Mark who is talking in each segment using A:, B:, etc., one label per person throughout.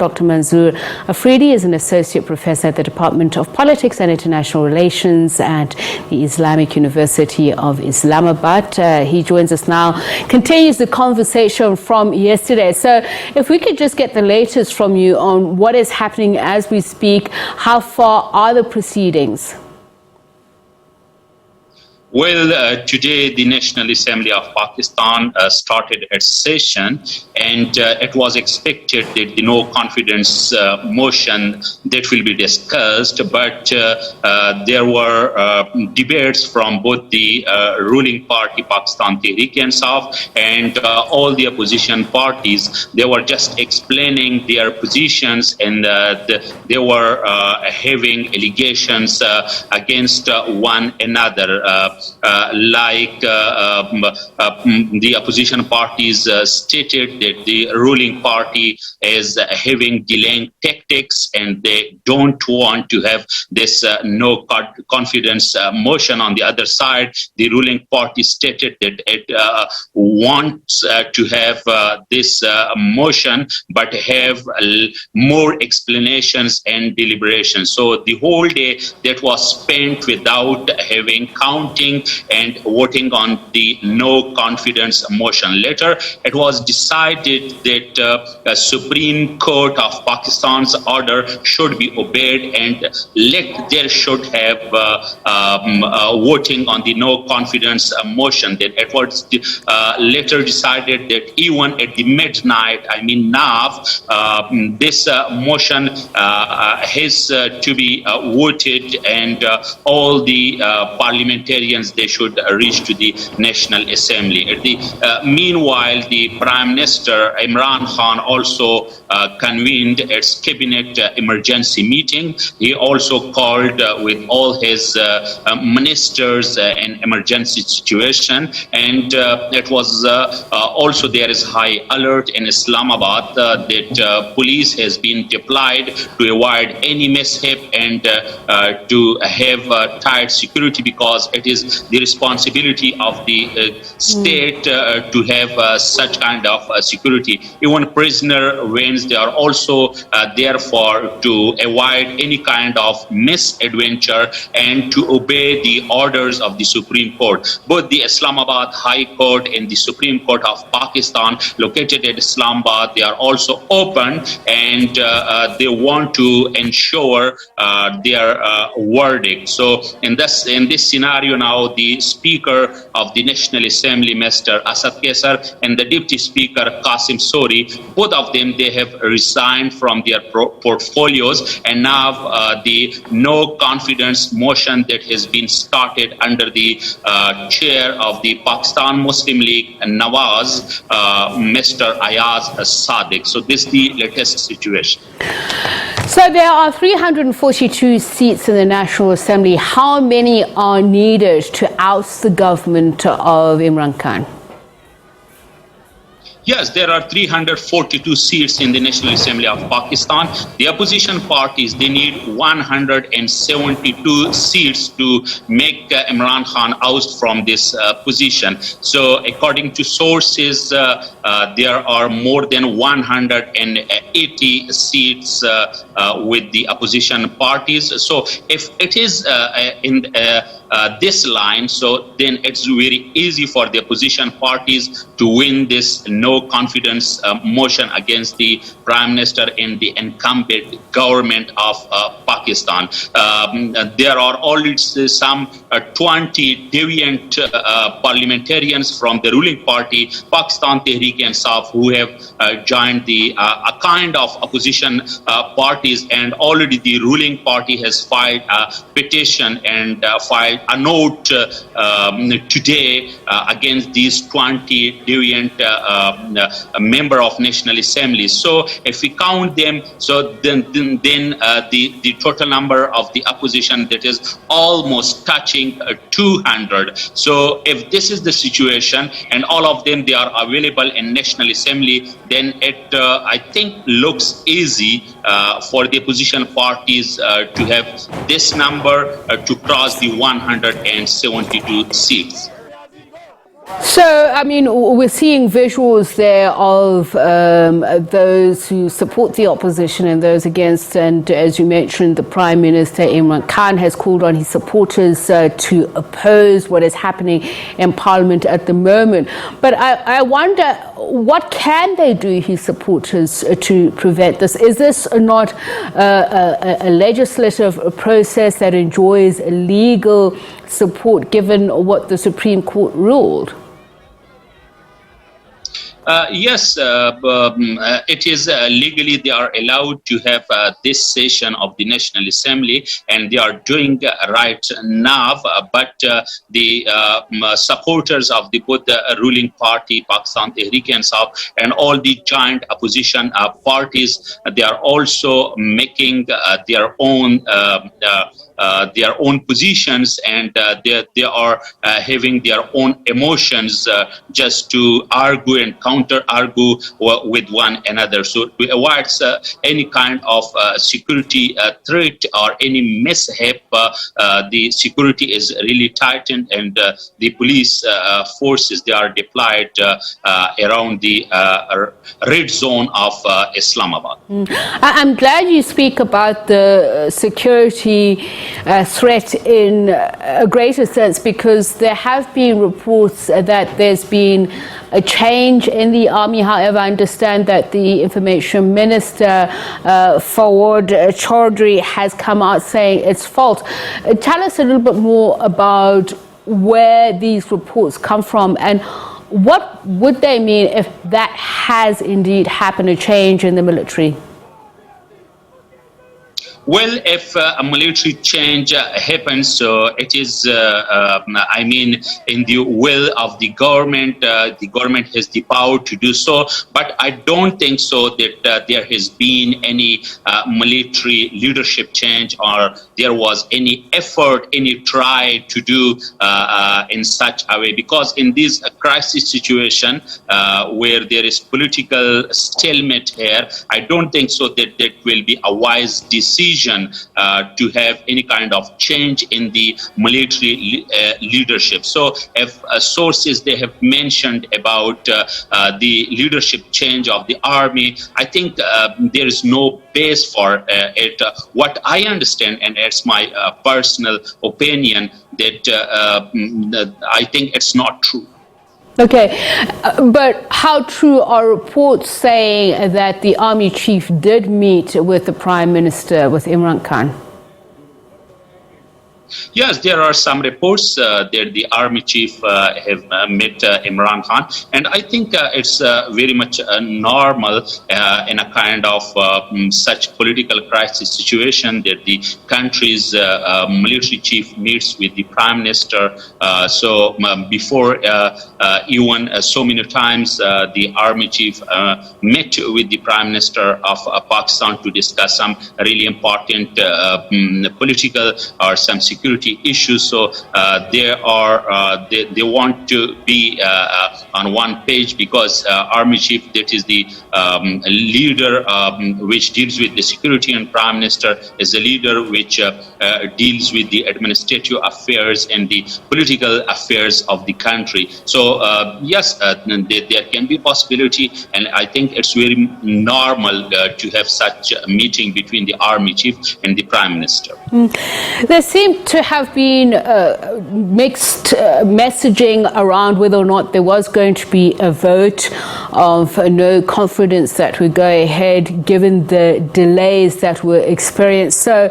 A: Dr. Manzoor Afridi is an associate professor at the Department of Politics and International Relations at the Islamic University of Islamabad. He joins us now, continues the conversation from yesterday. So if we could just get the latest from you on what is happening as we speak, how far are the proceedings?
B: Well, today the National Assembly of Pakistan started its session, and it was expected that the no confidence motion that will be discussed, but there were debates from both the ruling party Pakistan Tehreek-e-Insaf and all the opposition parties. They were just explaining their positions, and they were having allegations against one another. The opposition parties stated that the ruling party is having delaying tactics and they don't want to have this no confidence motion. On the other side, the ruling party stated that it wants to have this motion but have more explanations and deliberations. So the whole day that was spent without having counting and voting on the no confidence motion. Later, it was decided that the Supreme Court of Pakistan's order should be obeyed and there should have voting on the no confidence motion. Then it was later decided that even at the midnight, I mean now, this motion has to be voted, and all the parliamentarians, they should reach to the National Assembly. Meanwhile, the Prime Minister Imran Khan also convened its cabinet emergency meeting. He also called with all his ministers an emergency situation, and it was also there is high alert in Islamabad that police has been deployed to avoid any mishap and to have tight security, because it is the responsibility of the state to have such kind of security. Even prisoner vans, they are also therefore to avoid any kind of misadventure and to obey the orders of the Supreme Court. Both the Islamabad High Court and the Supreme Court of Pakistan, located at Islamabad, they are also open, and they want to ensure their verdict. So in this scenario now, the Speaker of the National Assembly, Mr. Asad Qaiser, and the Deputy Speaker, Qasim Sori, both of them, they have resigned from their portfolios, and now the no confidence motion that has been started under the chair of the Pakistan Muslim League, Nawaz, Mr. Ayaz Sadiq. So this is the latest situation.
A: So there are 342 seats in the National Assembly. How many are needed to oust the government of Imran Khan?
B: Yes, there are 342 seats in the National Assembly of Pakistan. The opposition parties, they need 172 seats to make Imran Khan oust from this position. So according to sources, there are more than 180 seats with the opposition parties. So if it is in this line, so then it's very easy for the opposition parties to win this no confidence motion against the Prime Minister and the incumbent government of Pakistan. There are already some 20 deviant parliamentarians from the ruling party, Pakistan Tehreek-e-Insaf, who have joined the a kind of opposition parties, and already the ruling party has filed a petition and filed a note today against these 20 deviant member of National Assembly. So if we count them, so then the total number of the opposition, that is almost touching 200. So if this is the situation and all of them, they are available in National Assembly, then it I think looks easy for the opposition parties to have this number to cross the 172 seats.
A: So, I mean, we're seeing visuals there of those who support the opposition and those against. And as you mentioned, the Prime Minister Imran Khan has called on his supporters to oppose what is happening in Parliament at the moment. But I wonder, what can they do, his supporters, to prevent this? Is this not a legislative process that enjoys legal support given what the Supreme Court ruled?
B: Yes, it is legally they are allowed to have this session of the National Assembly, and they are doing right now. But the supporters of the both the ruling party, Pakistan Tehreek-e-Insaf, and all the giant opposition parties, they are also making their own positions, and they are having their own emotions just to argue and counter-argue with one another. So to avoid any kind of security threat or any mishap, the security is really tightened, and the police forces, they are deployed around the red zone of Islamabad.
A: I'm glad you speak about the security threat in a greater sense, because there have been reports that there's been a change in the army. However, I understand that the Information Minister, Fawad Chaudhry, has come out saying it's false. Tell us a little bit more about where these reports come from, and what would they mean if that has indeed happened, a change in the military?
B: Well, if a military change happens, so it is, I mean, in the will of the government has the power to do so. But I don't think so that there has been any military leadership change, or there was any effort, any try to do in such a way. Because in this crisis situation where there is political stalemate here, I don't think so that that will be a wise decision to have any kind of change in the military leadership. So if sources they have mentioned about the leadership change of the army, I think there is no base for it. What I understand, and it's my personal opinion, that I think it's not true.
A: Okay, but how true are reports saying that the army chief did meet with the Prime Minister, with Imran Khan?
B: Yes, there are some reports that the army chief have met Imran Khan, and I think it's very much normal in a kind of such political crisis situation that the country's military chief meets with the Prime Minister. So before even so many times the army chief met with the Prime Minister of Pakistan to discuss some really important political or some security issues. So they want to be on one page, because army chief, that is the leader which deals with the security, and Prime Minister is the leader which deals with the administrative affairs and the political affairs of the country. So yes, there can be possibility, and I think it's very normal to have such a meeting between the army chief and the Prime Minister.
A: There seemed to have been mixed messaging around whether or not there was going to be a vote of no confidence that would go ahead, given the delays that were experienced. So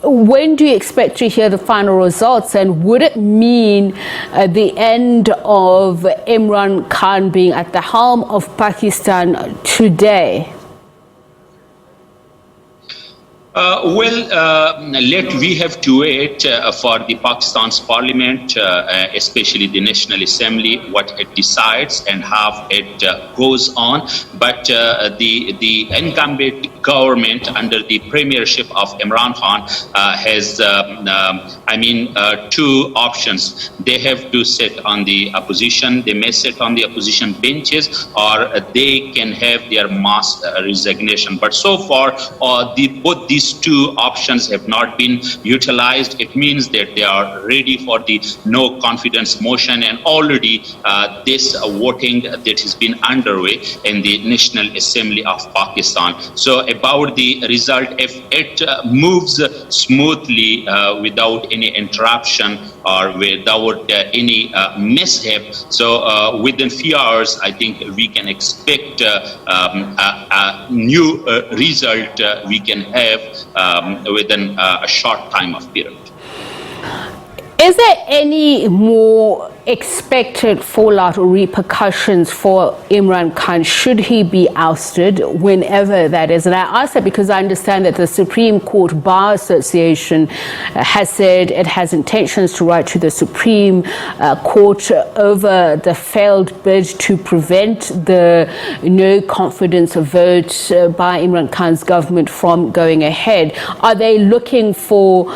A: when do you expect to hear the final results, and would it mean the end of Imran Khan being at the helm of Pakistan today?
B: We have to wait for the Pakistan's parliament, especially the National Assembly, what it decides and how it goes on. But the incumbent government under the premiership of Imran Khan has, two options. They have to sit on the opposition. They may sit on the opposition benches, or they can have their mass resignation. But so far, both these these two options have not been utilized, it means that they are ready for the no confidence motion, and already this voting that has been underway in the National Assembly of Pakistan. So about the result, if it moves smoothly without any interruption or without any mishap, so within few hours I think we can expect a new result we can have within a short time of period.
A: Is there any more expected fallout or repercussions for Imran Khan should he be ousted, whenever that is? And I ask that because I understand that the Supreme Court Bar Association has said it has intentions to write to the Supreme Court over the failed bid to prevent the no confidence vote by Imran Khan's government from going ahead. Are they looking for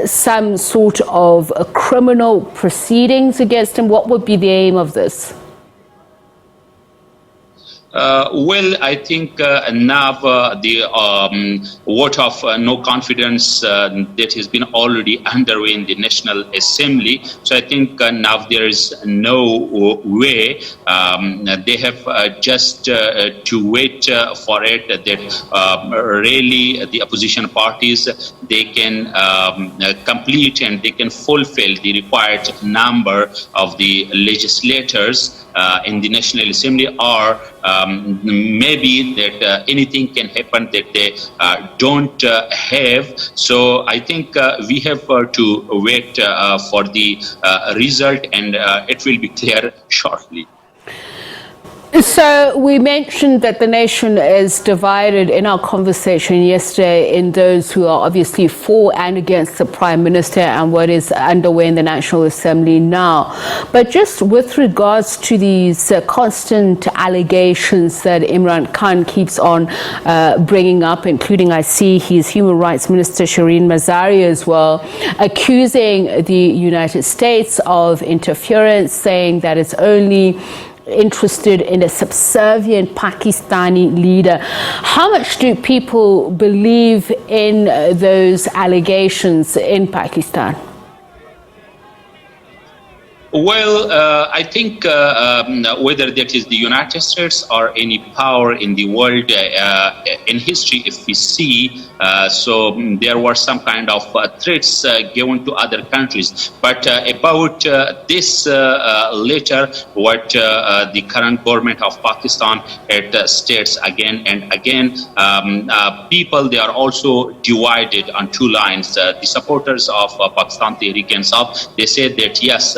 A: some sort of criminal proceedings against him? What would be the aim of this?
B: Well, I think now the vote of no confidence that has been already underway in the National Assembly. So I think now there is no way. They have just to wait for it that really the opposition parties, they can complete and they can fulfill the required number of the legislators in the National Assembly, or maybe that anything can happen that they don't have. So I think we have to wait for the result, and it will be clear shortly.
A: So we mentioned that the nation is divided in our conversation yesterday in those who are obviously for and against the Prime Minister and what is underway in the National Assembly now. But just with regards to these constant allegations that Imran Khan keeps on bringing up, including I see his Human Rights Minister Shireen Mazari as well, accusing the United States of interference, saying that it's only interested in a subservient Pakistani leader. How much do people believe in those allegations in Pakistan?
B: Well, I think whether that is the United States or any power in the world in history, if we see, so there were some kind of threats given to other countries. But about this later, what the current government of Pakistan it states again and again, people, they are also divided on two lines. The supporters of Pakistan Tehreek-e-Insaf, they say that yes,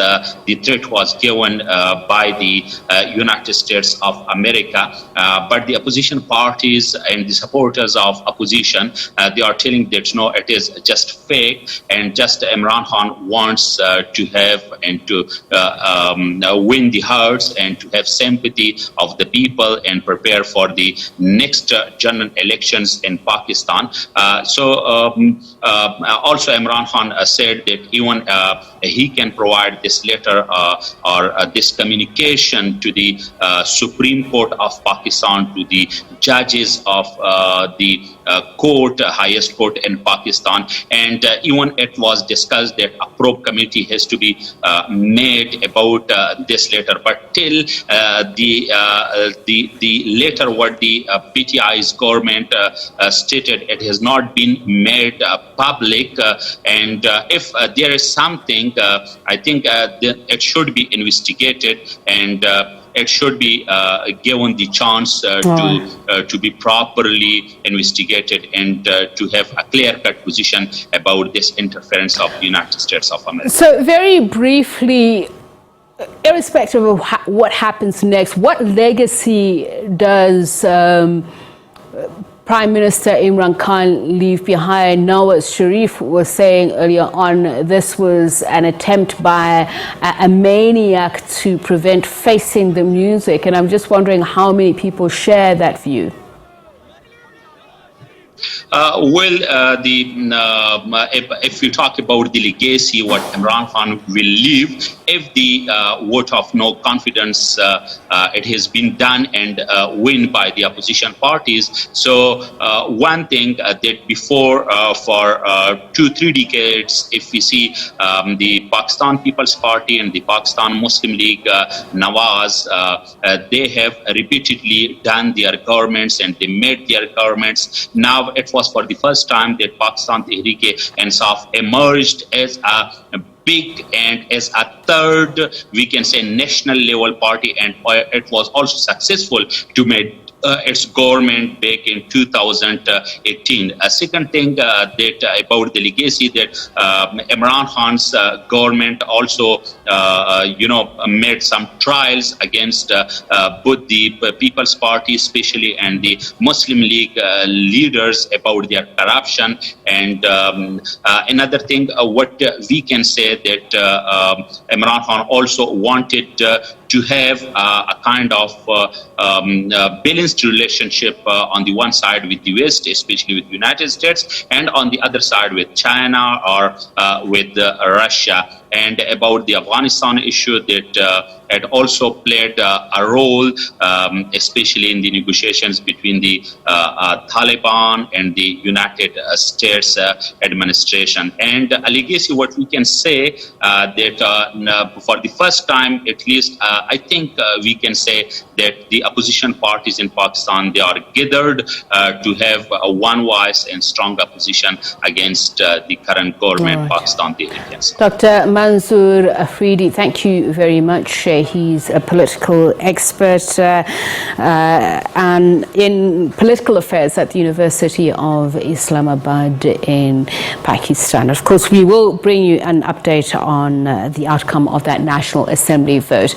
B: the threat was given by the United States of America, but the opposition parties and the supporters of opposition, they are telling that no, it is just fake, and just Imran Khan wants to have and to win the hearts and to have sympathy of the people and prepare for the next general elections in Pakistan. Also Imran Khan said that even he can provide this letter or this communication to the Supreme Court of Pakistan, to the judges of the court, highest court in Pakistan, and even it was discussed that a probe committee has to be made about this letter. But till the letter what the PTI's government stated, it has not been made public, and if there is something, I think it should be investigated, and it should be given the chance to be properly investigated and to have a clear-cut position about this interference of the United States of America.
A: So very briefly, irrespective of what happens next, what legacy does Prime Minister Imran Khan leave behind? Nawaz Sharif was saying earlier on this was an attempt by a maniac to prevent facing the music, and I'm just wondering how many people share that view.
B: If we talk about the legacy, what Imran Khan will leave, if the vote of no confidence it has been done and win by the opposition parties. So one thing that before for 2-3 decades, if we see the Pakistan People's Party and the Pakistan Muslim League Nawaz, they have repeatedly done their governments and they made their governments. Now it was for the first time that Pakistan Tehreek-e-Insaf emerged as a big and as a third, we can say, national level party, and it was also successful to make its government back in 2018. A second thing that about the legacy that Imran Khan's government also made some trials against both the People's Party especially and the Muslim League leaders about their corruption. And another thing what we can say that Imran Khan also wanted to have a kind of balanced relationship on the one side with the West, especially with the United States, and on the other side with China or with Russia. And about the Afghanistan issue, that it also played a role, especially in the negotiations between the Taliban and the United States administration. And a legacy, what we can say that for the first time, at least, I think we can say that the opposition parties in Pakistan, they are gathered to have one voice and strong opposition against the current government, Pakistan Tehreek-e-Insaf.
A: Dr. Manzoor Afridi, thank you very much. He's a political expert and in political affairs at the University of Islamabad in Pakistan. Of course, we will bring you an update on the outcome of that National Assembly vote.